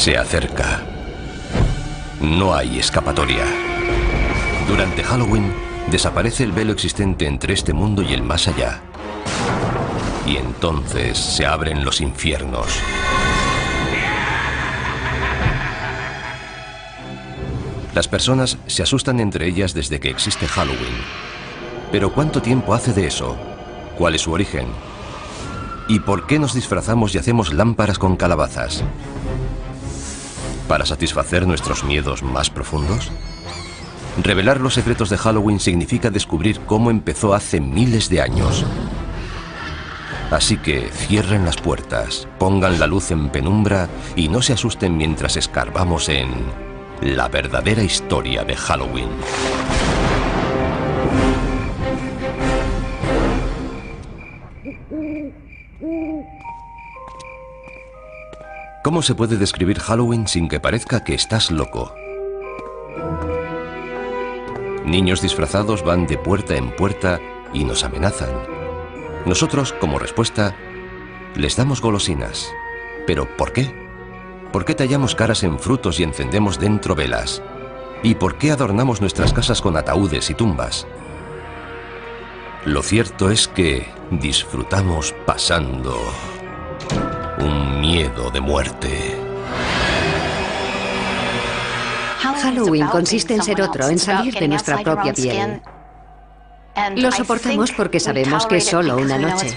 Se acerca. No hay escapatoria. Durante Halloween, desaparece el velo existente entre este mundo y el más allá. Y entonces se abren los infiernos. Las personas se asustan entre ellas desde que existe Halloween. Pero ¿cuánto tiempo hace de eso? ¿Cuál es su origen? ¿Y por qué nos disfrazamos y hacemos lámparas con calabazas? ¿Para satisfacer nuestros miedos más profundos? Revelar los secretos de Halloween significa descubrir cómo empezó hace miles de años. Así que cierren las puertas, pongan la luz en penumbra y no se asusten mientras escarbamos en la verdadera historia de Halloween. ¿Cómo se puede describir Halloween sin que parezca que estás loco? Niños disfrazados van de puerta en puerta y nos amenazan. Nosotros, como respuesta, les damos golosinas. ¿Pero por qué? ¿Por qué tallamos caras en frutos y encendemos dentro velas? ¿Y por qué adornamos nuestras casas con ataúdes y tumbas? Lo cierto es que disfrutamos pasando un miedo de muerte. Halloween consiste en ser otro, en salir de nuestra propia piel. Lo soportamos porque sabemos que es solo una noche.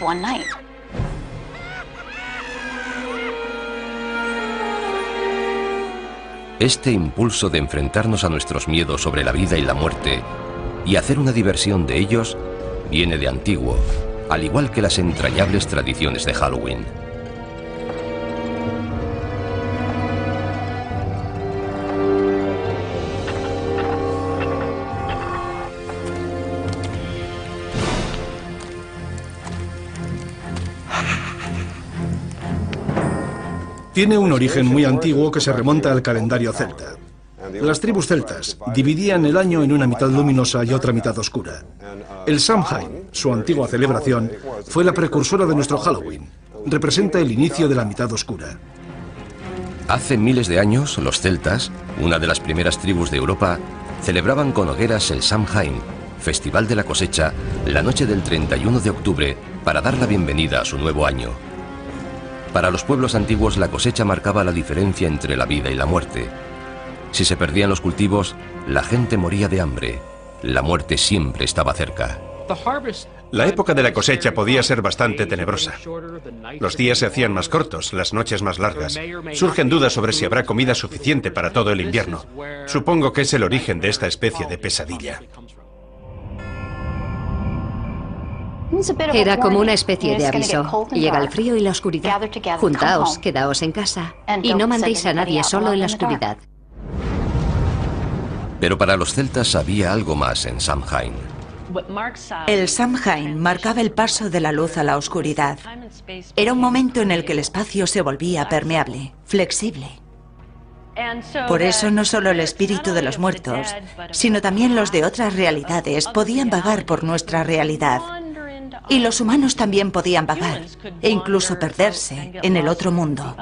Este impulso de enfrentarnos a nuestros miedos sobre la vida y la muerte y hacer una diversión de ellos viene de antiguo, al igual que las entrañables tradiciones de Halloween. Tiene un origen muy antiguo que se remonta al calendario celta. Las tribus celtas dividían el año en una mitad luminosa y otra mitad oscura. El Samhain, su antigua celebración, fue la precursora de nuestro Halloween. Representa el inicio de la mitad oscura. Hace miles de años, los celtas, una de las primeras tribus de Europa, celebraban con hogueras el Samhain, festival de la cosecha, la noche del 31 de octubre, para dar la bienvenida a su nuevo año. Para los pueblos antiguos, la cosecha marcaba la diferencia entre la vida y la muerte. Si se perdían los cultivos, la gente moría de hambre. La muerte siempre estaba cerca. La época de la cosecha podía ser bastante tenebrosa. Los días se hacían más cortos, las noches más largas. Surgen dudas sobre si habrá comida suficiente para todo el invierno. Supongo que es el origen de esta especie de pesadilla. Era como una especie de aviso. Llega el frío y la oscuridad. Juntaos, quedaos en casa y no mandéis a nadie solo en la oscuridad. Pero para los celtas había algo más en Samhain. El Samhain marcaba el paso de la luz a la oscuridad. Era un momento en el que el espacio se volvía permeable, flexible. Por eso no solo el espíritu de los muertos, sino también los de otras realidades podían vagar por nuestra realidad. Y los humanos también podían vagar e incluso perderse en el otro mundo.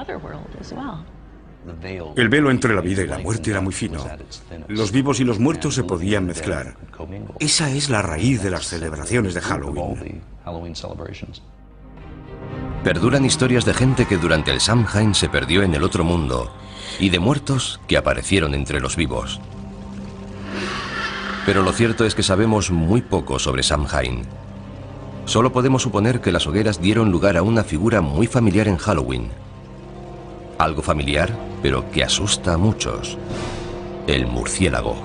El velo entre la vida y la muerte era muy fino. Los vivos y los muertos se podían mezclar. Esa es la raíz de las celebraciones de Halloween. Perduran historias de gente que durante el Samhain se perdió en el otro mundo y de muertos que aparecieron entre los vivos. Pero lo cierto es que sabemos muy poco sobre Samhain. Solo podemos suponer que las hogueras dieron lugar a una figura muy familiar en Halloween. Algo familiar, pero que asusta a muchos. El murciélago.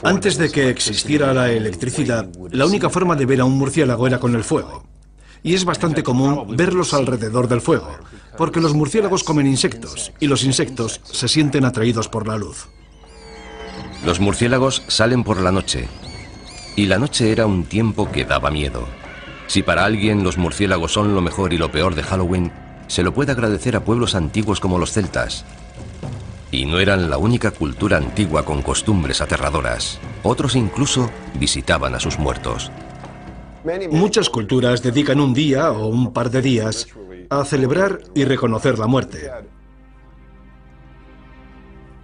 Antes de que existiera la electricidad, la única forma de ver a un murciélago era con el fuego. Y es bastante común verlos alrededor del fuego, porque los murciélagos comen insectos, y los insectos se sienten atraídos por la luz. Los murciélagos salen por la noche, y la noche era un tiempo que daba miedo. Si para alguien los murciélagos son lo mejor y lo peor de Halloween, se lo puede agradecer a pueblos antiguos como los celtas. Y no eran la única cultura antigua con costumbres aterradoras. Otros incluso visitaban a sus muertos. Muchas culturas dedican un día o un par de días a celebrar y reconocer la muerte.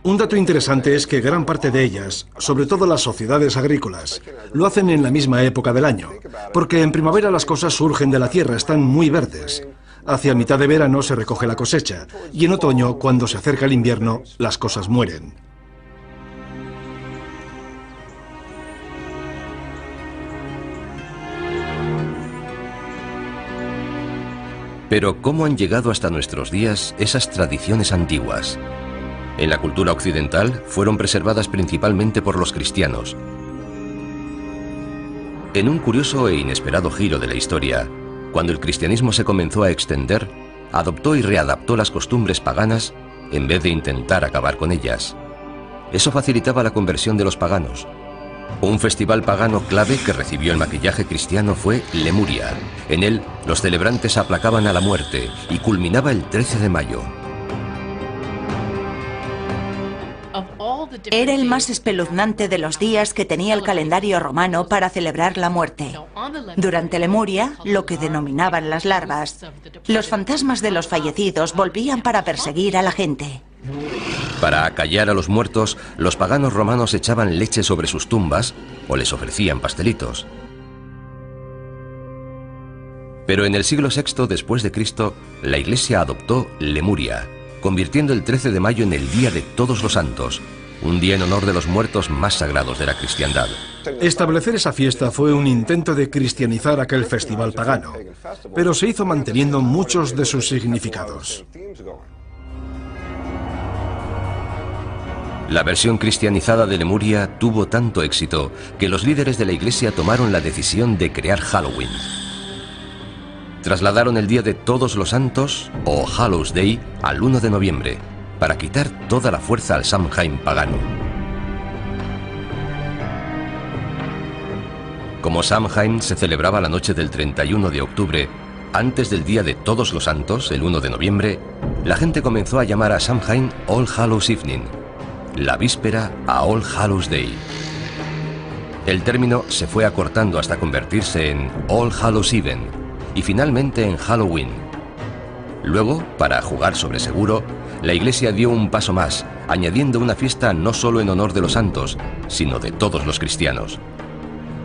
Un dato interesante es que gran parte de ellas, sobre todo las sociedades agrícolas, lo hacen en la misma época del año, porque en primavera las cosas surgen de la tierra, están muy verdes. Hacia mitad de verano se recoge la cosecha, y en otoño, cuando se acerca el invierno, las cosas mueren. Pero ¿cómo han llegado hasta nuestros días esas tradiciones antiguas? En la cultura occidental fueron preservadas principalmente por los cristianos. En un curioso e inesperado giro de la historia, cuando el cristianismo se comenzó a extender, adoptó y readaptó las costumbres paganas en vez de intentar acabar con ellas. Eso facilitaba la conversión de los paganos. Un festival pagano clave que recibió el maquillaje cristiano fue Lemuria. En él, los celebrantes aplacaban a la muerte y culminaba el 13 de mayo. Era el más espeluznante de los días que tenía el calendario romano para celebrar la muerte. Durante Lemuria, lo que denominaban las larvas, los fantasmas de los fallecidos volvían para perseguir a la gente. Para acallar a los muertos, los paganos romanos echaban leche sobre sus tumbas o les ofrecían pastelitos. Pero en el siglo VI después de Cristo, la Iglesia adoptó Lemuria, convirtiendo el 13 de mayo en el Día de Todos los Santos, un día en honor de los muertos más sagrados de la cristiandad. Establecer esa fiesta fue un intento de cristianizar aquel festival pagano, pero se hizo manteniendo muchos de sus significados. La versión cristianizada de Lemuria tuvo tanto éxito que los líderes de la Iglesia tomaron la decisión de crear Halloween. Trasladaron el Día de Todos los Santos, o Hallows Day, al 1 de noviembre, para quitar toda la fuerza al Samhain pagano. Como Samhain se celebraba la noche del 31 de octubre, antes del Día de Todos los Santos, el 1 de noviembre, la gente comenzó a llamar a Samhain All Hallows Evening, la víspera a All Hallows Day. El término se fue acortando hasta convertirse en All Hallows Even y finalmente en Halloween. Luego, para jugar sobre seguro, la Iglesia dio un paso más, añadiendo una fiesta no solo en honor de los santos, sino de todos los cristianos.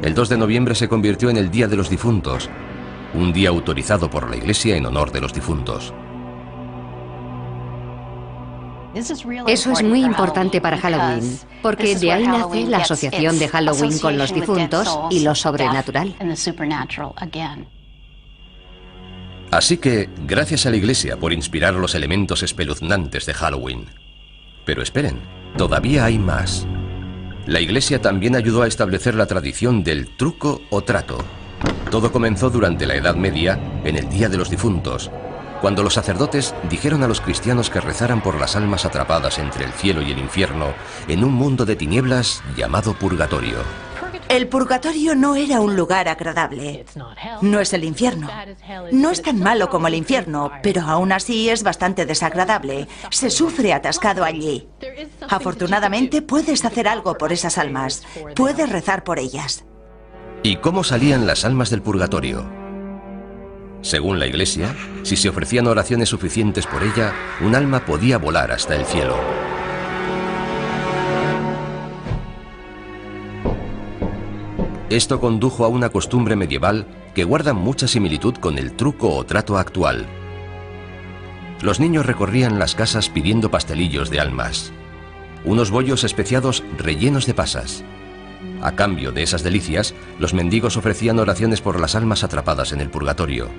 El 2 de noviembre se convirtió en el Día de los Difuntos, un día autorizado por la Iglesia en honor de los difuntos. Eso es muy importante para Halloween, porque de ahí nace la asociación de Halloween con los difuntos y lo sobrenatural. Así que, gracias a la Iglesia por inspirar los elementos espeluznantes de Halloween. Pero esperen, todavía hay más. La Iglesia también ayudó a establecer la tradición del truco o trato. Todo comenzó durante la Edad Media, en el Día de los Difuntos, cuando los sacerdotes dijeron a los cristianos que rezaran por las almas atrapadas entre el cielo y el infierno en un mundo de tinieblas llamado purgatorio. El purgatorio no era un lugar agradable. No es el infierno. No es tan malo como el infierno, pero aún así es bastante desagradable. Se sufre atascado allí. Afortunadamente puedes hacer algo por esas almas. Puedes rezar por ellas. ¿Y cómo salían las almas del purgatorio? Según la Iglesia, si se ofrecían oraciones suficientes por ella, un alma podía volar hasta el cielo. Esto condujo a una costumbre medieval que guarda mucha similitud con el truco o trato actual. Los niños recorrían las casas pidiendo pastelillos de almas, unos bollos especiados rellenos de pasas. A cambio de esas delicias, los mendigos ofrecían oraciones por las almas atrapadas en el purgatorio.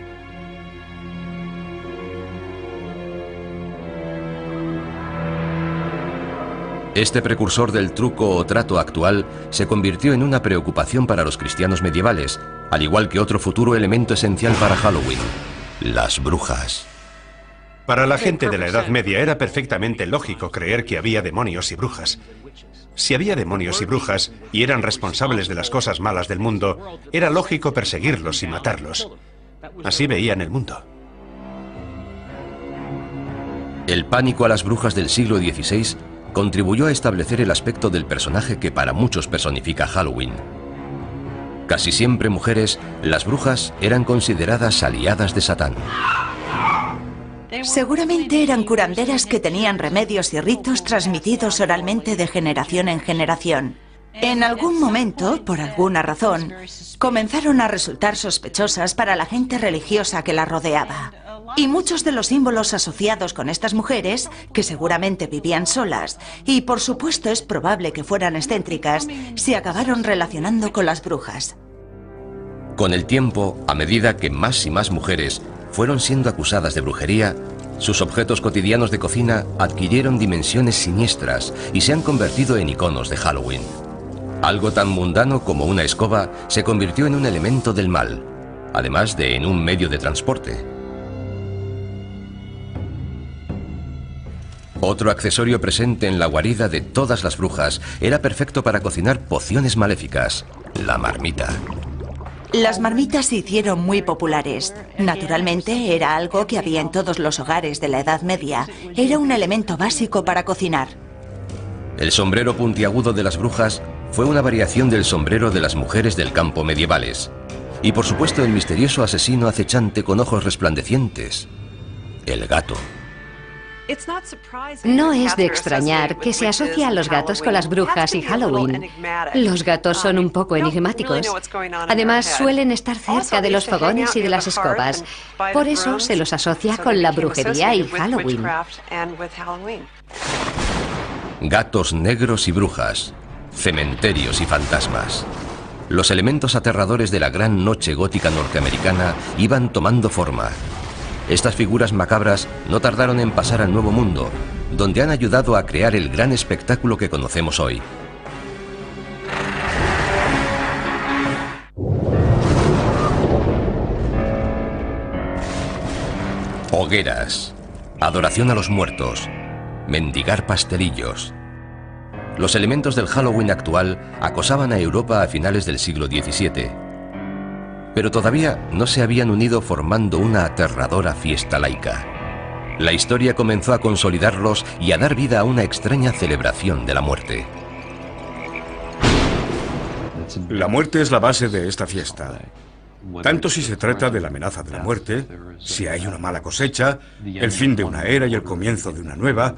Este precursor del truco o trato actual se convirtió en una preocupación para los cristianos medievales, al igual que otro futuro elemento esencial para Halloween: las brujas. Para la gente de la Edad Media era perfectamente lógico creer que había demonios y brujas. Si había demonios y brujas y eran responsables de las cosas malas del mundo, era lógico perseguirlos y matarlos. Así veían el mundo. El pánico a las brujas del siglo XVI contribuyó a establecer el aspecto del personaje que para muchos personifica Halloween. Casi siempre mujeres, las brujas eran consideradas aliadas de Satán. Seguramente eran curanderas que tenían remedios y ritos transmitidos oralmente de generación en generación. En algún momento, por alguna razón, comenzaron a resultar sospechosas para la gente religiosa que las rodeaba. Y muchos de los símbolos asociados con estas mujeres, que seguramente vivían solas, y por supuesto es probable que fueran excéntricas, se acabaron relacionando con las brujas. Con el tiempo, a medida que más y más mujeres fueron siendo acusadas de brujería, sus objetos cotidianos de cocina adquirieron dimensiones siniestras y se han convertido en iconos de Halloween. Algo tan mundano como una escoba se convirtió en un elemento del mal, además de en un medio de transporte. Otro accesorio presente en la guarida de todas las brujas era perfecto para cocinar pociones maléficas: la marmita. Las marmitas se hicieron muy populares. Naturalmente, era algo que había en todos los hogares de la Edad Media. Era un elemento básico para cocinar. El sombrero puntiagudo de las brujas fue una variación del sombrero de las mujeres del campo medievales. Y por supuesto el misterioso asesino acechante con ojos resplandecientes: el gato. No es de extrañar que se asocie a los gatos con las brujas y Halloween. Los gatos son un poco enigmáticos. Además, suelen estar cerca de los fogones y de las escobas. Por eso se los asocia con la brujería y Halloween. Gatos negros y brujas, cementerios y fantasmas. Los elementos aterradores de la gran noche gótica norteamericana iban tomando forma. Estas figuras macabras no tardaron en pasar al Nuevo Mundo, donde han ayudado a crear el gran espectáculo que conocemos hoy. Hogueras, adoración a los muertos, mendigar pastelillos. Los elementos del Halloween actual acosaban a Europa a finales del siglo XVII. Pero todavía no se habían unido formando una aterradora fiesta laica. La historia comenzó a consolidarlos y a dar vida a una extraña celebración de la muerte. La muerte es la base de esta fiesta. Tanto si se trata de la amenaza de la muerte, si hay una mala cosecha, el fin de una era y el comienzo de una nueva.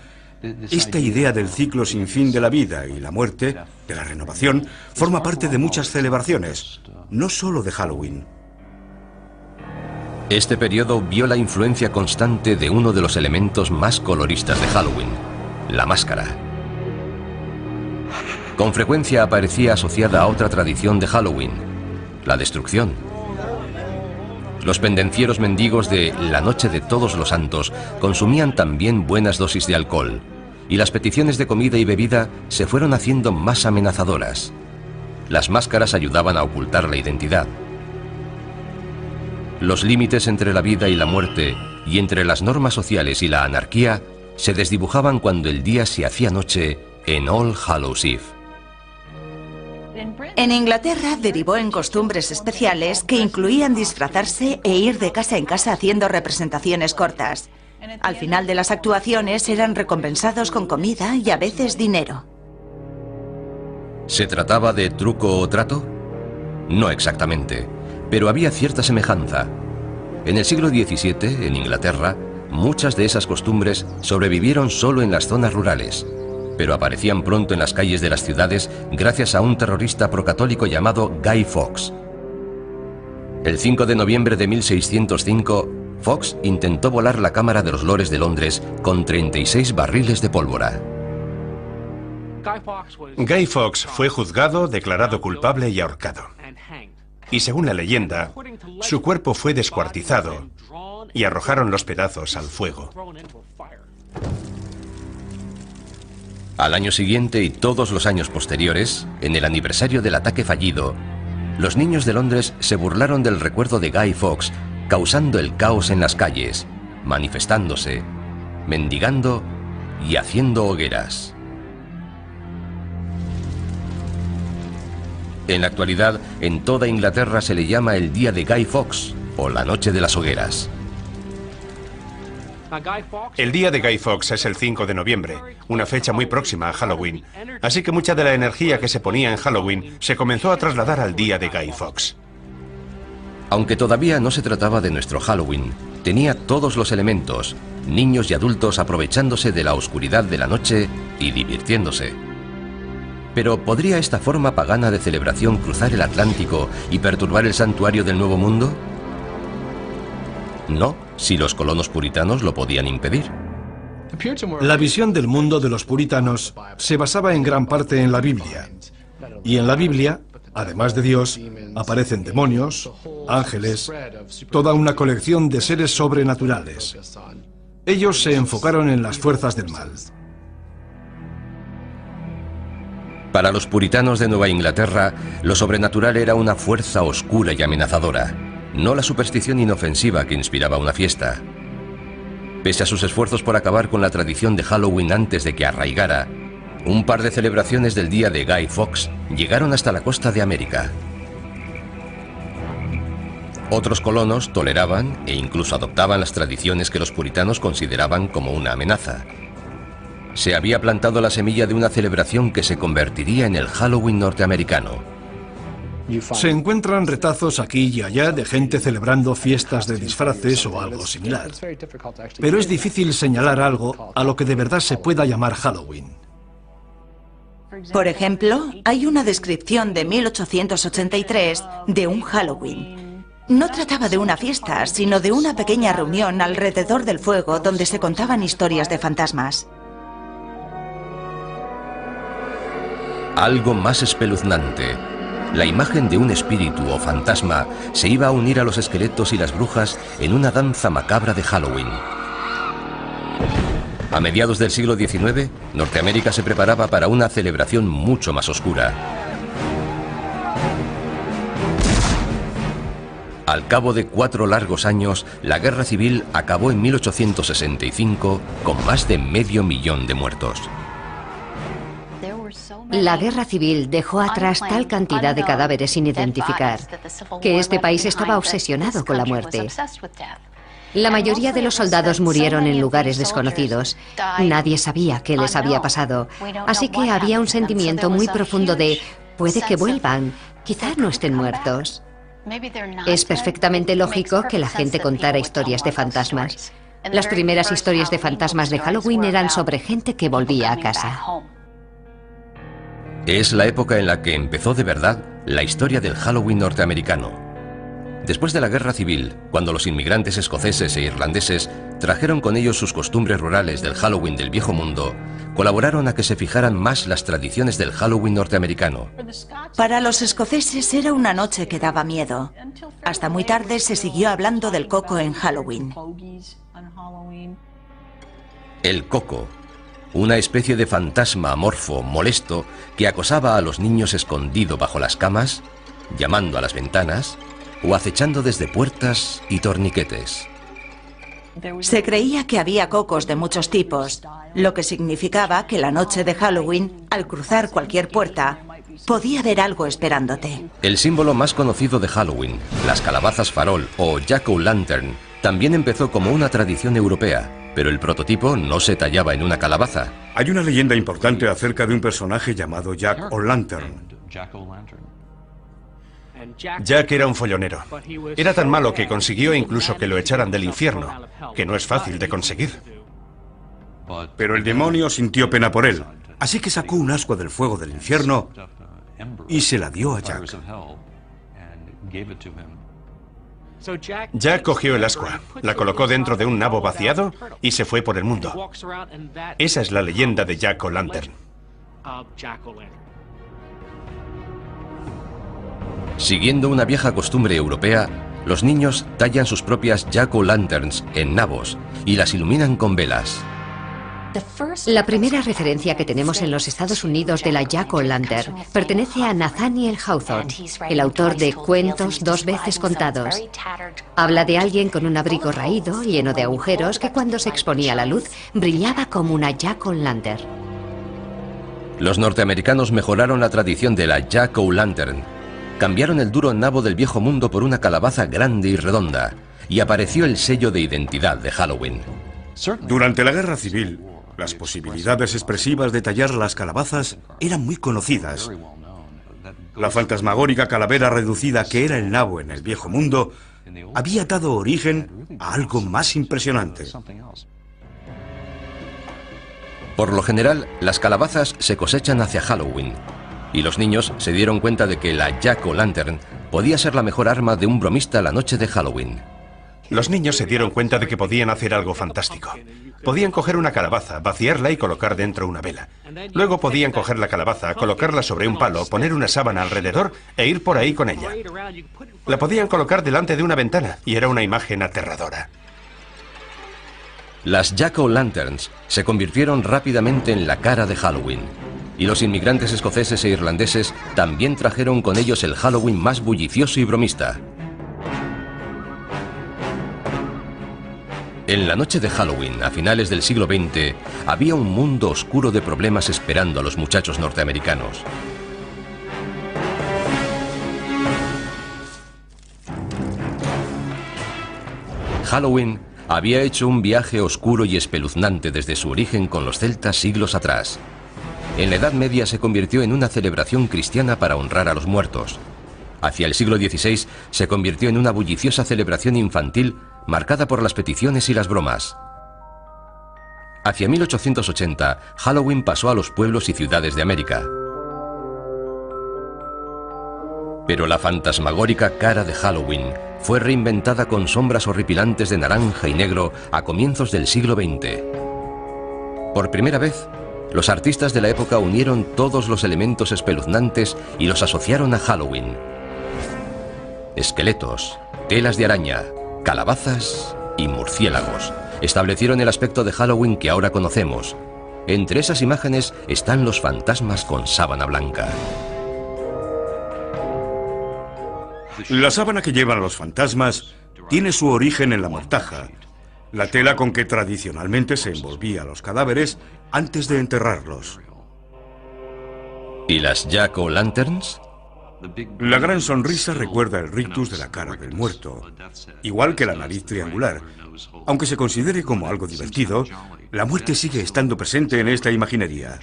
Esta idea del ciclo sin fin de la vida y la muerte, de la renovación, forma parte de muchas celebraciones, no solo de Halloween. Este periodo vio la influencia constante de uno de los elementos más coloristas de Halloween: la máscara. Con frecuencia aparecía asociada a otra tradición de Halloween: la destrucción. Los pendencieros mendigos de la Noche de Todos los Santos consumían también buenas dosis de alcohol, y las peticiones de comida y bebida se fueron haciendo más amenazadoras. Las máscaras ayudaban a ocultar la identidad. Los límites entre la vida y la muerte, y entre las normas sociales y la anarquía, se desdibujaban cuando el día se hacía noche en All Hallows Eve. En Inglaterra derivó en costumbres especiales que incluían disfrazarse e ir de casa en casa haciendo representaciones cortas. Al final de las actuaciones eran recompensados con comida y a veces dinero. ¿Se trataba de truco o trato? No exactamente, pero había cierta semejanza. En el siglo XVII, en Inglaterra, muchas de esas costumbres sobrevivieron solo en las zonas rurales, pero aparecían pronto en las calles de las ciudades gracias a un terrorista procatólico llamado Guy Fawkes. El 5 de noviembre de 1605, Fawkes intentó volar la Cámara de los Lores de Londres con 36 barriles de pólvora. Guy Fawkes fue juzgado, declarado culpable y ahorcado. Y según la leyenda, su cuerpo fue descuartizado y arrojaron los pedazos al fuego. Al año siguiente y todos los años posteriores, en el aniversario del ataque fallido, los niños de Londres se burlaron del recuerdo de Guy Fawkes, causando el caos en las calles, manifestándose, mendigando y haciendo hogueras. En la actualidad, en toda Inglaterra se le llama el Día de Guy Fawkes o la Noche de las Hogueras. El día de Guy Fawkes es el 5 de noviembre, una fecha muy próxima a Halloween. Así que mucha de la energía que se ponía en Halloween se comenzó a trasladar al día de Guy Fawkes. Aunque todavía no se trataba de nuestro Halloween, tenía todos los elementos, niños y adultos aprovechándose de la oscuridad de la noche y divirtiéndose. Pero ¿podría esta forma pagana de celebración cruzar el Atlántico y perturbar el santuario del Nuevo Mundo? No, si los colonos puritanos lo podían impedir. La visión del mundo de los puritanos se basaba en gran parte en la Biblia. Y en la Biblia, además de Dios, aparecen demonios, ángeles, toda una colección de seres sobrenaturales. Ellos se enfocaron en las fuerzas del mal. Para los puritanos de Nueva Inglaterra, lo sobrenatural era una fuerza oscura y amenazadora, no la superstición inofensiva que inspiraba una fiesta. Pese a sus esfuerzos por acabar con la tradición de Halloween antes de que arraigara, un par de celebraciones del día de Guy Fawkes llegaron hasta la costa de América. Otros colonos toleraban e incluso adoptaban las tradiciones que los puritanos consideraban como una amenaza. Se había plantado la semilla de una celebración que se convertiría en el Halloween norteamericano. Se encuentran retazos aquí y allá de gente celebrando fiestas de disfraces o algo similar. Pero es difícil señalar algo a lo que de verdad se pueda llamar Halloween. Por ejemplo, hay una descripción de 1883 de un Halloween. No trataba de una fiesta, sino de una pequeña reunión alrededor del fuego donde se contaban historias de fantasmas. Algo más espeluznante. La imagen de un espíritu o fantasma se iba a unir a los esqueletos y las brujas en una danza macabra de Halloween. A mediados del siglo XIX, Norteamérica se preparaba para una celebración mucho más oscura. Al cabo de 4 largos años, la Guerra Civil acabó en 1865 con más de 500.000 de muertos. La Guerra Civil dejó atrás tal cantidad de cadáveres sin identificar que este país estaba obsesionado con la muerte. La mayoría de los soldados murieron en lugares desconocidos. Nadie sabía qué les había pasado. Así que había un sentimiento muy profundo de puede que vuelvan, quizás no estén muertos. Es perfectamente lógico que la gente contara historias de fantasmas. Las primeras historias de fantasmas de Halloween eran sobre gente que volvía a casa. Es la época en la que empezó de verdad la historia del Halloween norteamericano. Después de la Guerra Civil, cuando los inmigrantes escoceses e irlandeses trajeron con ellos sus costumbres rurales del Halloween del Viejo Mundo, colaboraron a que se fijaran más las tradiciones del Halloween norteamericano. Para los escoceses era una noche que daba miedo. Hasta muy tarde se siguió hablando del coco en Halloween. El coco, una especie de fantasma amorfo, molesto, que acosaba a los niños escondido bajo las camas, llamando a las ventanas o acechando desde puertas y torniquetes. Se creía que había cocos de muchos tipos, lo que significaba que la noche de Halloween, al cruzar cualquier puerta, podía haber algo esperándote. El símbolo más conocido de Halloween, las calabazas farol o jack-o'-lantern, también empezó como una tradición europea, pero el prototipo no se tallaba en una calabaza. Hay una leyenda importante acerca de un personaje llamado Jack O'Lantern. Jack era un follonero. Era tan malo que consiguió incluso que lo echaran del infierno, que no es fácil de conseguir. Pero el demonio sintió pena por él, así que sacó un ascua del fuego del infierno y se la dio a Jack. Jack cogió el ascua, la colocó dentro de un nabo vaciado y se fue por el mundo. Esa es la leyenda de Jack O'Lantern. Siguiendo una vieja costumbre europea, los niños tallan sus propias jack-o'-lanterns en nabos y las iluminan con velas. La primera referencia que tenemos en los Estados Unidos de la jack-o'-lantern pertenece a Nathaniel Hawthorne, el autor de Cuentos 2 veces contados. Habla de alguien con un abrigo raído, lleno de agujeros, que cuando se exponía a la luz brillaba como una jack-o'-lantern. Los norteamericanos mejoraron la tradición de la jack-o'-lantern. Cambiaron el duro nabo del Viejo Mundo por una calabaza grande y redonda, y apareció el sello de identidad de Halloween. Durante la Guerra Civil, las posibilidades expresivas de tallar las calabazas eran muy conocidas. La fantasmagórica calavera reducida que era el nabo en el Viejo Mundo había dado origen a algo más impresionante. Por lo general, las calabazas se cosechan hacia Halloween, y los niños se dieron cuenta de que la Jack-o'-lantern podía ser la mejor arma de un bromista la noche de Halloween. Los niños se dieron cuenta de que podían hacer algo fantástico. Podían coger una calabaza, vaciarla y colocar dentro una vela. Luego podían coger la calabaza, colocarla sobre un palo, poner una sábana alrededor e ir por ahí con ella. La podían colocar delante de una ventana y era una imagen aterradora. Las Jack-o'-lanterns se convirtieron rápidamente en la cara de Halloween, y los inmigrantes escoceses e irlandeses también trajeron con ellos el Halloween más bullicioso y bromista. En la noche de Halloween, a finales del siglo XX, había un mundo oscuro de problemas esperando a los muchachos norteamericanos. Halloween había hecho un viaje oscuro y espeluznante desde su origen con los celtas siglos atrás. En la Edad Media se convirtió en una celebración cristiana para honrar a los muertos. Hacia el siglo XVI se convirtió en una bulliciosa celebración infantil marcada por las peticiones y las bromas. Hacia 1880, Halloween pasó a los pueblos y ciudades de América. Pero la fantasmagórica cara de Halloween fue reinventada con sombras horripilantes de naranja y negro a comienzos del siglo XX. Por primera vez, los artistas de la época unieron todos los elementos espeluznantes y los asociaron a Halloween. Esqueletos, telas de araña, calabazas y murciélagos establecieron el aspecto de Halloween que ahora conocemos. Entre esas imágenes están los fantasmas con sábana blanca. La sábana que llevan los fantasmas tiene su origen en la mortaja, la tela con que tradicionalmente se envolvía a los cadáveres antes de enterrarlos. ¿Y las Jack-o'-lanterns? La gran sonrisa recuerda el rictus de la cara del muerto, igual que la nariz triangular. Aunque se considere como algo divertido, la muerte sigue estando presente en esta imaginería.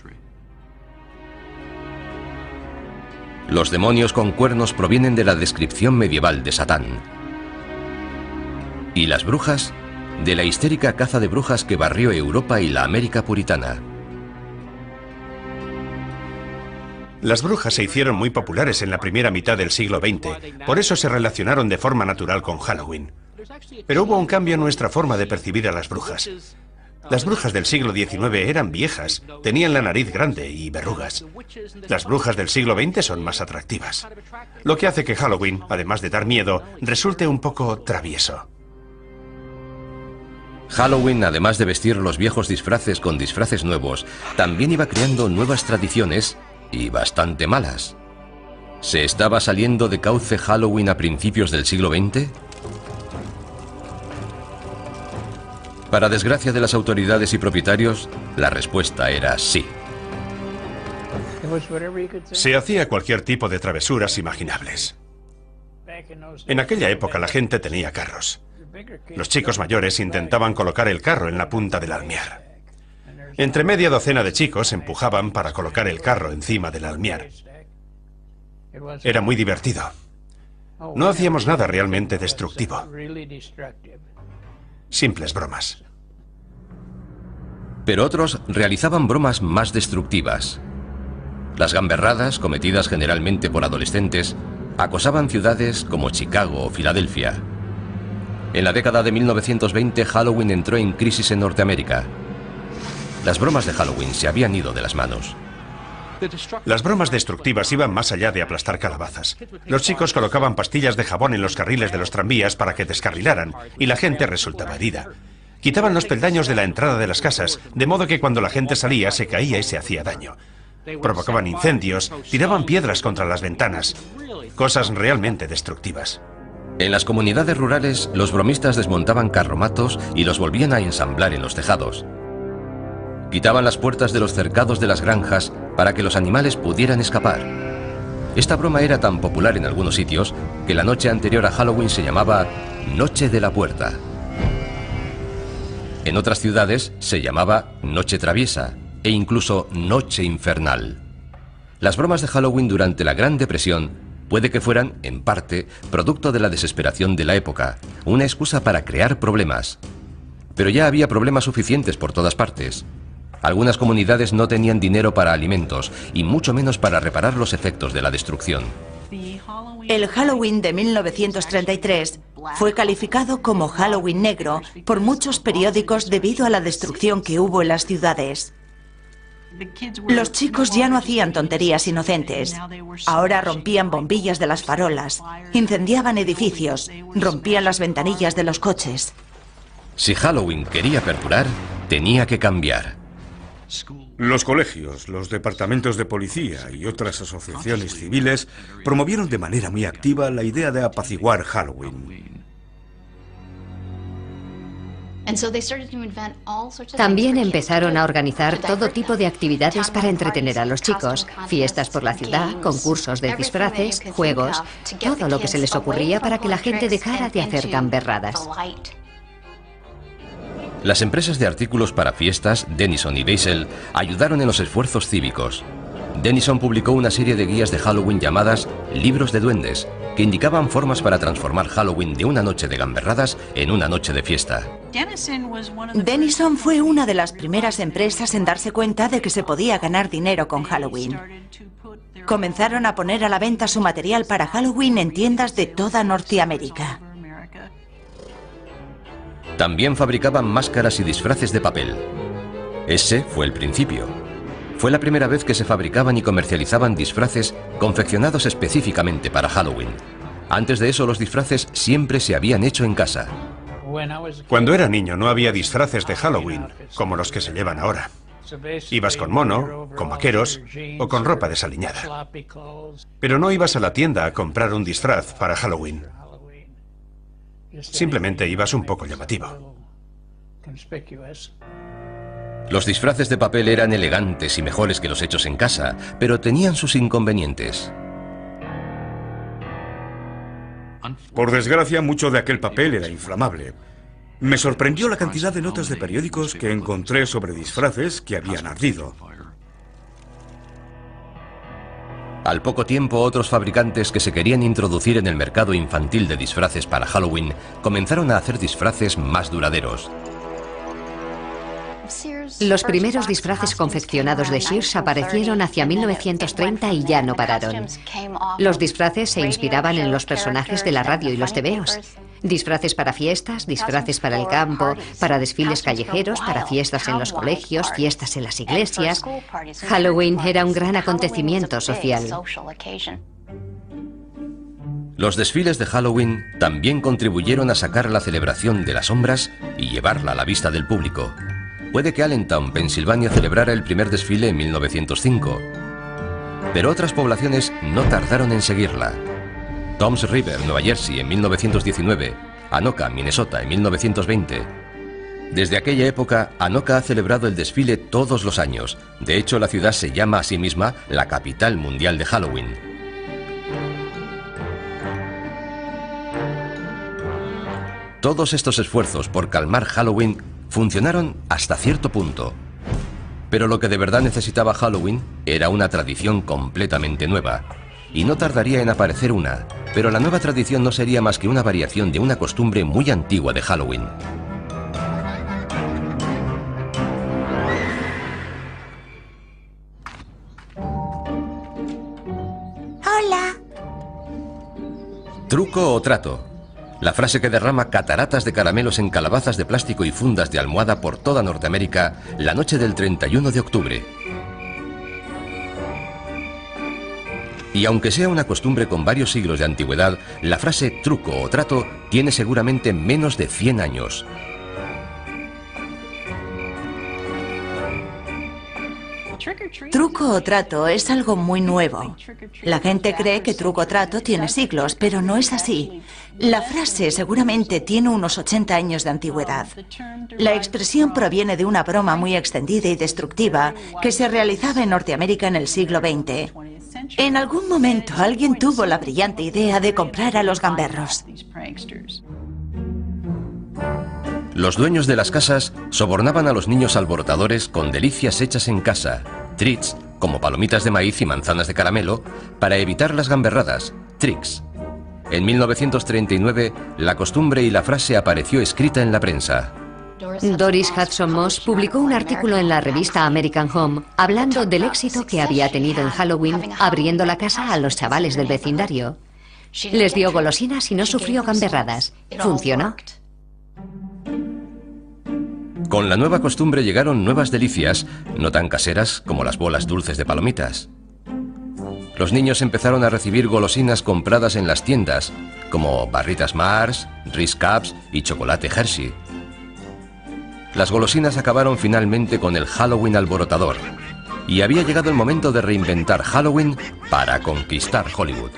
Los demonios con cuernos provienen de la descripción medieval de Satán. ¿Y las brujas? De la histérica caza de brujas que barrió Europa y la América puritana. Las brujas se hicieron muy populares en la primera mitad del siglo XX, por eso se relacionaron de forma natural con Halloween. Pero hubo un cambio en nuestra forma de percibir a las brujas. Las brujas del siglo XIX eran viejas, tenían la nariz grande y verrugas. Las brujas del siglo XX son más atractivas, lo que hace que Halloween, además de dar miedo, resulte un poco travieso. Halloween, además de vestir los viejos disfraces con disfraces nuevos, también iba creando nuevas tradiciones y bastante malas. ¿Se estaba saliendo de cauce Halloween a principios del siglo XX? Para desgracia de las autoridades y propietarios, la respuesta era sí. Se hacía cualquier tipo de travesuras imaginables. En aquella época la gente tenía carros. Los chicos mayores intentaban colocar el carro en la punta del almiar. Entre media docena de chicos empujaban para colocar el carro encima del almiar. Era muy divertido. No hacíamos nada realmente destructivo. Simples bromas. Pero otros realizaban bromas más destructivas. Las gamberradas, cometidas generalmente por adolescentes, acosaban ciudades como Chicago o Filadelfia. En la década de 1920, Halloween entró en crisis en Norteamérica. Las bromas de Halloween se habían ido de las manos. Las bromas destructivas iban más allá de aplastar calabazas. Los chicos colocaban pastillas de jabón en los carriles de los tranvías para que descarrilaran, y la gente resultaba herida. Quitaban los peldaños de la entrada de las casas, de modo que cuando la gente salía se caía y se hacía daño. Provocaban incendios, tiraban piedras contra las ventanas. Cosas realmente destructivas. En las comunidades rurales, los bromistas desmontaban carromatos y los volvían a ensamblar en los tejados. Quitaban las puertas de los cercados de las granjas para que los animales pudieran escapar. Esta broma era tan popular en algunos sitios que la noche anterior a Halloween se llamaba Noche de la Puerta. En otras ciudades se llamaba Noche Traviesa e incluso Noche Infernal. Las bromas de Halloween durante la Gran Depresión puede que fueran, en parte, producto de la desesperación de la época, una excusa para crear problemas. Pero ya había problemas suficientes por todas partes. Algunas comunidades no tenían dinero para alimentos y mucho menos para reparar los efectos de la destrucción. El Halloween de 1933 fue calificado como Halloween negro por muchos periódicos debido a la destrucción que hubo en las ciudades. Los chicos ya no hacían tonterías inocentes. Ahora rompían bombillas de las farolas, incendiaban edificios, rompían las ventanillas de los coches. Si Halloween quería perdurar, tenía que cambiar. Los colegios, los departamentos de policía y otras asociaciones civiles promovieron de manera muy activa la idea de apaciguar Halloween. También empezaron a organizar todo tipo de actividades para entretener a los chicos. Fiestas por la ciudad, concursos de disfraces, juegos, todo lo que se les ocurría para que la gente dejara de hacer gamberradas. Las empresas de artículos para fiestas, Denison y Beisel, ayudaron en los esfuerzos cívicos. Denison publicó una serie de guías de Halloween llamadas Libros de Duendes, que indicaban formas para transformar Halloween de una noche de gamberradas en una noche de fiesta. Denison fue una de las primeras empresas en darse cuenta de que se podía ganar dinero con Halloween. Comenzaron a poner a la venta su material para Halloween en tiendas de toda Norteamérica. También fabricaban máscaras y disfraces de papel. Ese fue el principio. Fue la primera vez que se fabricaban y comercializaban disfraces confeccionados específicamente para Halloween. Antes de eso, los disfraces siempre se habían hecho en casa. Cuando era niño no había disfraces de Halloween, como los que se llevan ahora. Ibas con mono, con vaqueros o con ropa desaliñada. Pero no ibas a la tienda a comprar un disfraz para Halloween. Simplemente ibas un poco llamativo. Los disfraces de papel eran elegantes y mejores que los hechos en casa, pero tenían sus inconvenientes. Por desgracia, mucho de aquel papel era inflamable. Me sorprendió la cantidad de notas de periódicos que encontré sobre disfraces que habían ardido. Al poco tiempo, otros fabricantes que se querían introducir en el mercado infantil de disfraces para Halloween comenzaron a hacer disfraces más duraderos. Los primeros disfraces confeccionados de Sears aparecieron hacia 1930 y ya no pararon. Los disfraces se inspiraban en los personajes de la radio y los tebeos. Disfraces para fiestas, disfraces para el campo, para desfiles callejeros, para fiestas en los colegios, fiestas en las iglesias. Halloween era un gran acontecimiento social. Los desfiles de Halloween también contribuyeron a sacar la celebración de las sombras y llevarla a la vista del público. Puede que Allentown, Pensilvania, celebrara el primer desfile en 1905, pero otras poblaciones no tardaron en seguirla. Toms River, Nueva Jersey, en 1919, Anoka, Minnesota, en 1920. Desde aquella época, Anoka ha celebrado el desfile todos los años. De hecho, la ciudad se llama a sí misma la capital mundial de Halloween. Todos estos esfuerzos por calmar Halloween funcionaron hasta cierto punto. Pero lo que de verdad necesitaba Halloween era una tradición completamente nueva. Y no tardaría en aparecer una, pero la nueva tradición no sería más que una variación de una costumbre muy antigua de Halloween. Hola. Truco o trato. La frase que derrama cataratas de caramelos en calabazas de plástico y fundas de almohada por toda Norteamérica la noche del 31 de octubre. Y aunque sea una costumbre con varios siglos de antigüedad, la frase truco o trato tiene seguramente menos de 100 años. Truco o trato es algo muy nuevo. La gente cree que truco o trato tiene siglos, pero no es así. La frase seguramente tiene unos 80 años de antigüedad. La expresión proviene de una broma muy extendida y destructiva que se realizaba en Norteamérica en el siglo XX. En algún momento alguien tuvo la brillante idea de comprar a los gamberros. Los dueños de las casas sobornaban a los niños alborotadores con delicias hechas en casa, treats, como palomitas de maíz y manzanas de caramelo, para evitar las gamberradas, tricks. En 1939, la costumbre y la frase apareció escrita en la prensa. Doris Hudson Moss publicó un artículo en la revista American Home hablando del éxito que había tenido en Halloween abriendo la casa a los chavales del vecindario. Les dio golosinas y no sufrió gamberradas. Funcionó. Con la nueva costumbre llegaron nuevas delicias, no tan caseras como las bolas dulces de palomitas. Los niños empezaron a recibir golosinas compradas en las tiendas, como barritas Mars, Reese Cups y chocolate Hershey. Las golosinas acabaron finalmente con el Halloween alborotador, y había llegado el momento de reinventar Halloween para conquistar Hollywood.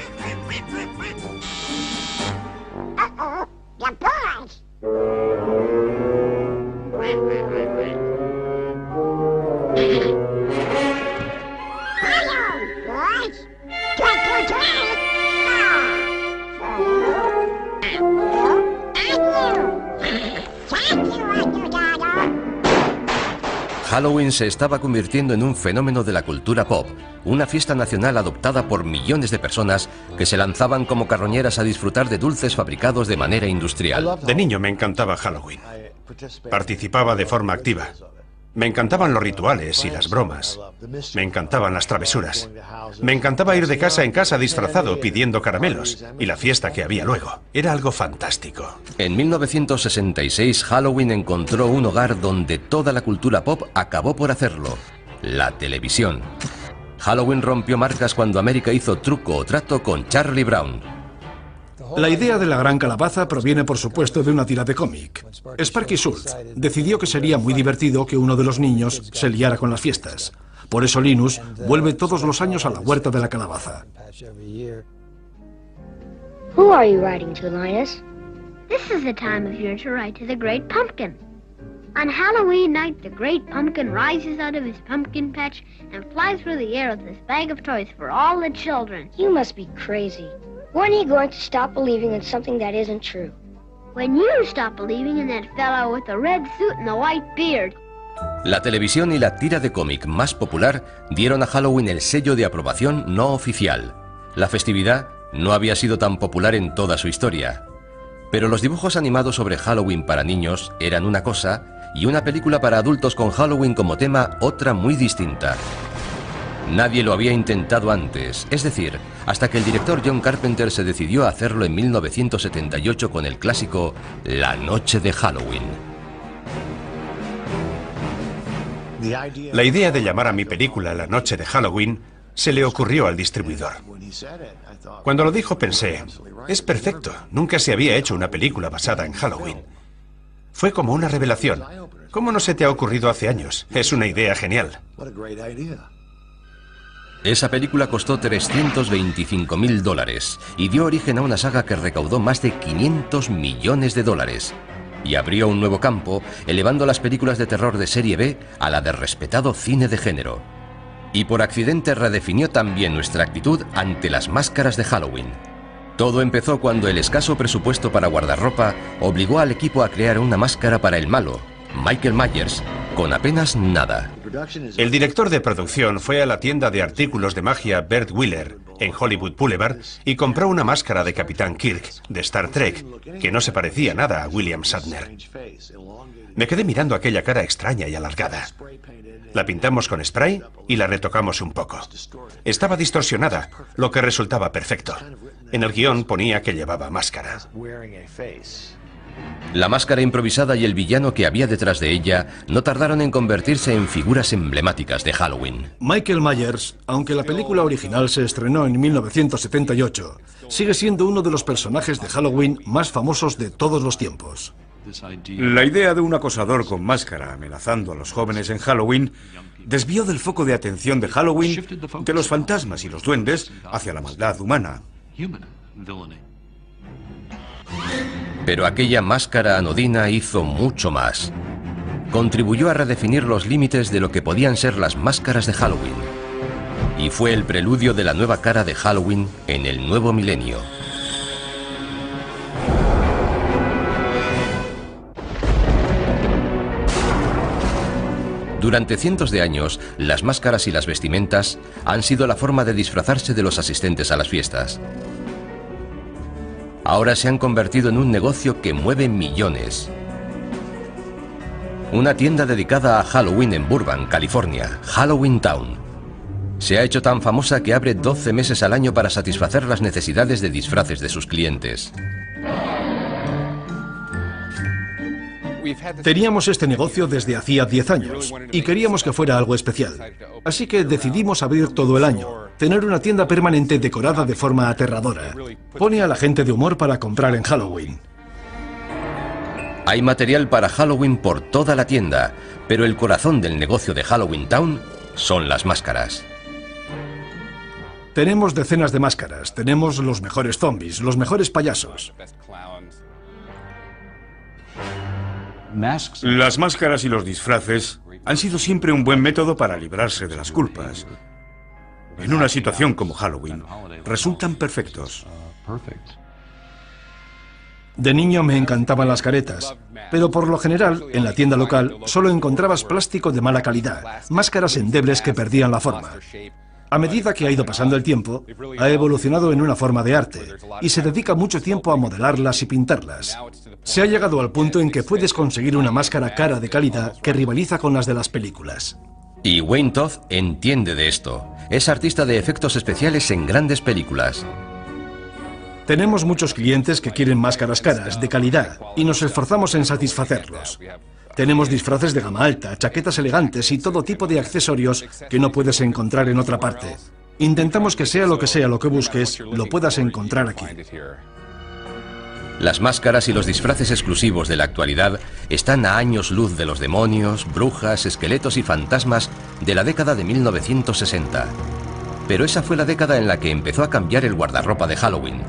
Halloween se estaba convirtiendo en un fenómeno de la cultura pop, una fiesta nacional adoptada por millones de personas que se lanzaban como carroñeras a disfrutar de dulces fabricados de manera industrial. De niño me encantaba Halloween. Participaba de forma activa. Me encantaban los rituales y las bromas. Me encantaban las travesuras. Me encantaba ir de casa en casa disfrazado pidiendo caramelos y la fiesta que había luego. Era algo fantástico. En 1966 Halloween encontró un hogar donde toda la cultura pop acabó por hacerlo: la televisión. Halloween rompió marcas cuando América hizo Truco o Trato con Charlie Brown. La idea de la gran calabaza proviene, por supuesto, de una tira de cómic. Sparky Schultz decidió que sería muy divertido que uno de los niños se liara con las fiestas. Por eso Linus vuelve todos los años a la huerta de la calabaza. Who are you writing to, Linus? This is the time of year to write to the Great Pumpkin. On Halloween night, the Great Pumpkin rises out of his pumpkin patch and flies through the air with this bag of toys for all the children. You must be crazy. When are you going to stop believing in something that isn't true? When you stop believing in that fellow with the red suit and the white beard. La televisión y la tira de cómic más popular dieron a Halloween el sello de aprobación no oficial. La festividad no había sido tan popular en toda su historia. Pero los dibujos animados sobre Halloween para niños eran una cosa y una película para adultos con Halloween como tema otra muy distinta. Nadie lo había intentado antes, es decir, hasta que el director John Carpenter se decidió a hacerlo en 1978 con el clásico La Noche de Halloween. La idea de llamar a mi película La Noche de Halloween se le ocurrió al distribuidor. Cuando lo dijo pensé, es perfecto, nunca se había hecho una película basada en Halloween. Fue como una revelación. ¿Cómo no se te ha ocurrido hace años? Es una idea genial. Esa película costó $325.000 y dio origen a una saga que recaudó más de $500 millones y abrió un nuevo campo, elevando las películas de terror de serie B a la de respetado cine de género. Y por accidente redefinió también nuestra actitud ante las máscaras de Halloween. Todo empezó cuando el escaso presupuesto para guardarropa obligó al equipo a crear una máscara para el malo, Michael Myers, con apenas nada. El director de producción fue a la tienda de artículos de magia Bert Wheeler, en Hollywood Boulevard, y compró una máscara de Capitán Kirk, de Star Trek, que no se parecía nada a William Shatner. Me quedé mirando aquella cara extraña y alargada. La pintamos con spray y la retocamos un poco. Estaba distorsionada, lo que resultaba perfecto. En el guión ponía que llevaba máscara. La máscara improvisada y el villano que había detrás de ella no tardaron en convertirse en figuras emblemáticas de Halloween. Michael Myers, aunque la película original se estrenó en 1978, sigue siendo uno de los personajes de Halloween más famosos de todos los tiempos. La idea de un acosador con máscara amenazando a los jóvenes en Halloween desvió del foco de atención de Halloween de los fantasmas y los duendes hacia la maldad humana. Pero aquella máscara anodina hizo mucho más. Contribuyó a redefinir los límites de lo que podían ser las máscaras de Halloween. Y fue el preludio de la nueva cara de Halloween en el nuevo milenio. Durante cientos de años, las máscaras y las vestimentas han sido la forma de disfrazarse de los asistentes a las fiestas. Ahora se han convertido en un negocio que mueve millones. Una tienda dedicada a Halloween en Burbank, California, Halloween Town. Se ha hecho tan famosa que abre 12 meses al año para satisfacer las necesidades de disfraces de sus clientes. Teníamos este negocio desde hacía 10 años y queríamos que fuera algo especial. Así que decidimos abrir todo el año, tener una tienda permanente decorada de forma aterradora. Pone a la gente de humor para comprar en Halloween. Hay material para Halloween por toda la tienda, pero el corazón del negocio de Halloween Town son las máscaras. Tenemos decenas de máscaras, tenemos los mejores zombies, los mejores payasos. Las máscaras y los disfraces han sido siempre un buen método para librarse de las culpas. En una situación como Halloween, resultan perfectos. De niño me encantaban las caretas, pero por lo general, en la tienda local, solo encontrabas plástico de mala calidad, máscaras endebles que perdían la forma. A medida que ha ido pasando el tiempo, ha evolucionado en una forma de arte y se dedica mucho tiempo a modelarlas y pintarlas. Se ha llegado al punto en que puedes conseguir una máscara cara de calidad que rivaliza con las de las películas. Y Wayne Todd entiende de esto. Es artista de efectos especiales en grandes películas. Tenemos muchos clientes que quieren máscaras caras, de calidad, y nos esforzamos en satisfacerlos. Tenemos disfraces de gama alta, chaquetas elegantes y todo tipo de accesorios que no puedes encontrar en otra parte. Intentamos que sea lo que busques, lo puedas encontrar aquí. Las máscaras y los disfraces exclusivos de la actualidad están a años luz de los demonios, brujas, esqueletos y fantasmas de la década de 1960. Pero esa fue la década en la que empezó a cambiar el guardarropa de Halloween.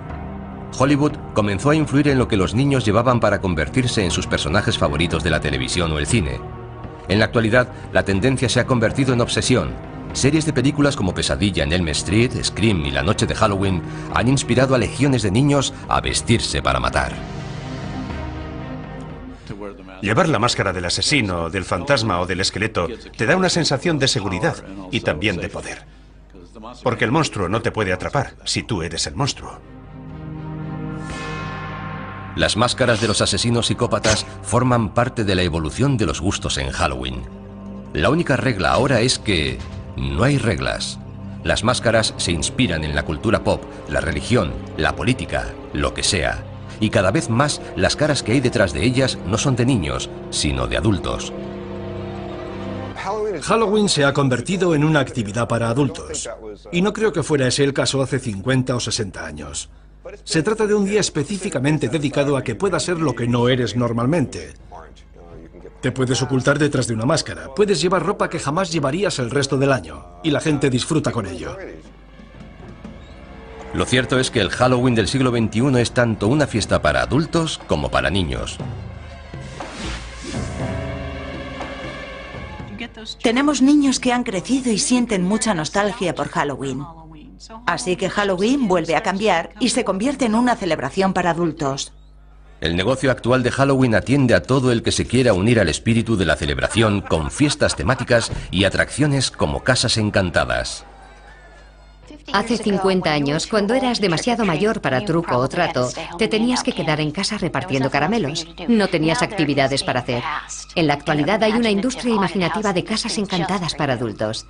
Hollywood comenzó a influir en lo que los niños llevaban para convertirse en sus personajes favoritos de la televisión o el cine. En la actualidad, la tendencia se ha convertido en obsesión. Series de películas como Pesadilla en Elm Street, Scream y La Noche de Halloween han inspirado a legiones de niños a vestirse para matar. Llevar la máscara del asesino, del fantasma o del esqueleto te da una sensación de seguridad y también de poder. Porque el monstruo no te puede atrapar si tú eres el monstruo. Las máscaras de los asesinos psicópatas forman parte de la evolución de los gustos en Halloween. La única regla ahora es que no hay reglas. Las máscaras se inspiran en la cultura pop, la religión, la política, lo que sea. Y cada vez más las caras que hay detrás de ellas no son de niños, sino de adultos. Halloween se ha convertido en una actividad para adultos. Y no creo que fuera ese el caso hace 50 o 60 años. Se trata de un día específicamente dedicado a que puedas ser lo que no eres normalmente. Te puedes ocultar detrás de una máscara, puedes llevar ropa que jamás llevarías el resto del año, y la gente disfruta con ello. Lo cierto es que el Halloween del siglo XXI es tanto una fiesta para adultos como para niños. Tenemos niños que han crecido y sienten mucha nostalgia por Halloween. Así que Halloween vuelve a cambiar y se convierte en una celebración para adultos. El negocio actual de Halloween atiende a todo el que se quiera unir al espíritu de la celebración con fiestas temáticas y atracciones como casas encantadas. Hace 50 años, cuando eras demasiado mayor para truco o trato, te tenías que quedar en casa repartiendo caramelos. No tenías actividades para hacer. En la actualidad hay una industria imaginativa de casas encantadas para adultos.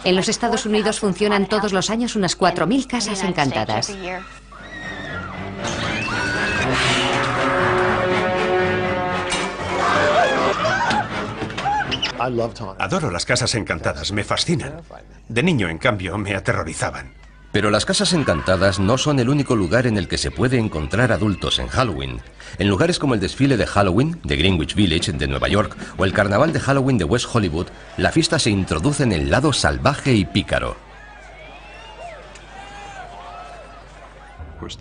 En los Estados Unidos funcionan todos los años unas 4.000 casas encantadas. Adoro las casas encantadas, me fascinan. De niño, en cambio, me aterrorizaban. Pero las casas encantadas no son el único lugar en el que se puede encontrar adultos en Halloween. En lugares como el desfile de Halloween de Greenwich Village de Nueva York o el carnaval de Halloween de West Hollywood, la fiesta se introduce en el lado salvaje y pícaro.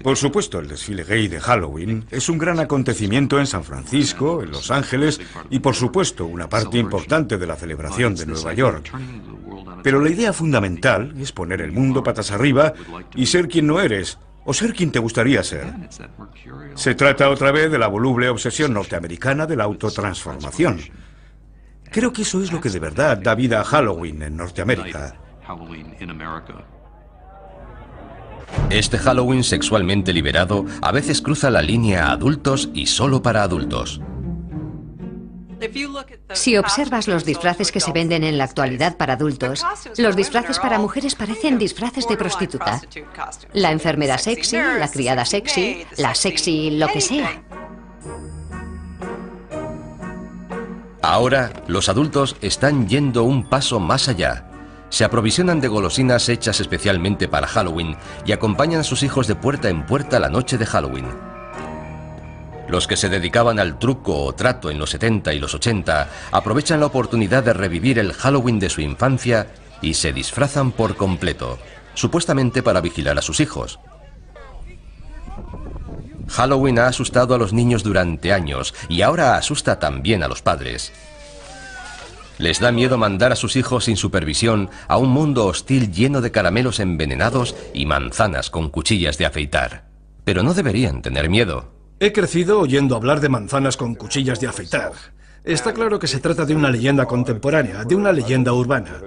Por supuesto, el desfile gay de Halloween es un gran acontecimiento en San Francisco, en Los Ángeles y, por supuesto, una parte importante de la celebración de Nueva York. Pero la idea fundamental es poner el mundo patas arriba y ser quien no eres, o ser quien te gustaría ser. Se trata otra vez de la voluble obsesión norteamericana de la autotransformación. Creo que eso es lo que de verdad da vida a Halloween en Norteamérica. Este Halloween sexualmente liberado a veces cruza la línea a adultos y solo para adultos. Si observas los disfraces que se venden en la actualidad para adultos, los disfraces para mujeres parecen disfraces de prostituta. La enfermera sexy, la criada sexy, la sexy lo que sea. Ahora, los adultos están yendo un paso más allá. Se aprovisionan de golosinas hechas especialmente para Halloween y acompañan a sus hijos de puerta en puerta la noche de Halloween. Los que se dedicaban al truco o trato en los 70 y los 80 aprovechan la oportunidad de revivir el Halloween de su infancia y se disfrazan por completo, supuestamente para vigilar a sus hijos. Halloween ha asustado a los niños durante años y ahora asusta también a los padres. Les da miedo mandar a sus hijos sin supervisión a un mundo hostil lleno de caramelos envenenados y manzanas con cuchillas de afeitar. Pero no deberían tener miedo. He crecido oyendo hablar de manzanas con cuchillas de afeitar. Está claro que se trata de una leyenda contemporánea, de una leyenda urbana.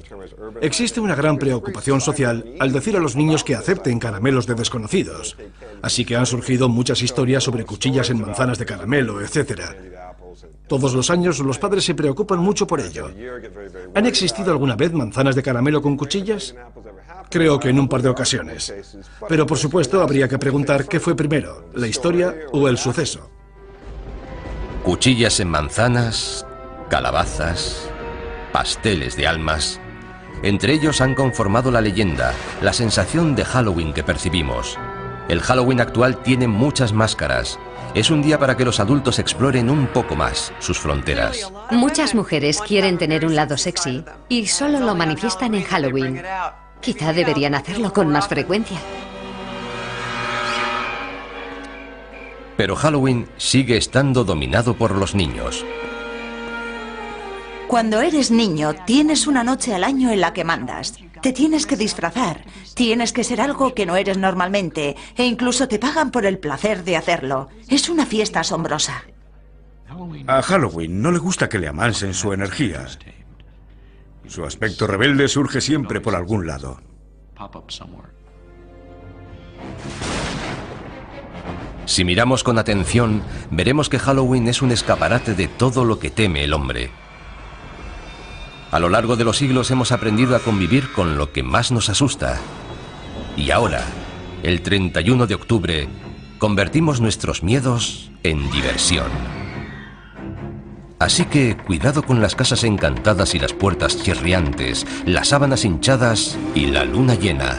Existe una gran preocupación social al decir a los niños que acepten caramelos de desconocidos. Así que han surgido muchas historias sobre cuchillas en manzanas de caramelo, etc. Todos los años los padres se preocupan mucho por ello. ¿Han existido alguna vez manzanas de caramelo con cuchillas? Creo que en un par de ocasiones. Pero por supuesto habría que preguntar qué fue primero, la historia o el suceso. Cuchillas en manzanas, calabazas, pasteles de almas. Entre ellos han conformado la leyenda, la sensación de Halloween que percibimos. El Halloween actual tiene muchas máscaras. Es un día para que los adultos exploren un poco más sus fronteras. Muchas mujeres quieren tener un lado sexy y solo lo manifiestan en Halloween. Quizá deberían hacerlo con más frecuencia. Pero Halloween sigue estando dominado por los niños. Cuando eres niño, tienes una noche al año en la que mandas. Te tienes que disfrazar, tienes que ser algo que no eres normalmente, e incluso te pagan por el placer de hacerlo. Es una fiesta asombrosa. A Halloween no le gusta que le amansen su energía. Su aspecto rebelde surge siempre por algún lado. Si miramos con atención, veremos que Halloween es un escaparate de todo lo que teme el hombre. A lo largo de los siglos hemos aprendido a convivir con lo que más nos asusta. Y ahora, el 31 de octubre, convertimos nuestros miedos en diversión. Así que cuidado con las casas encantadas y las puertas chirriantes, las sábanas hinchadas y la luna llena.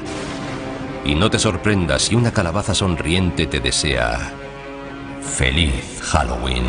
Y no te sorprendas si una calabaza sonriente te desea ¡Feliz Halloween!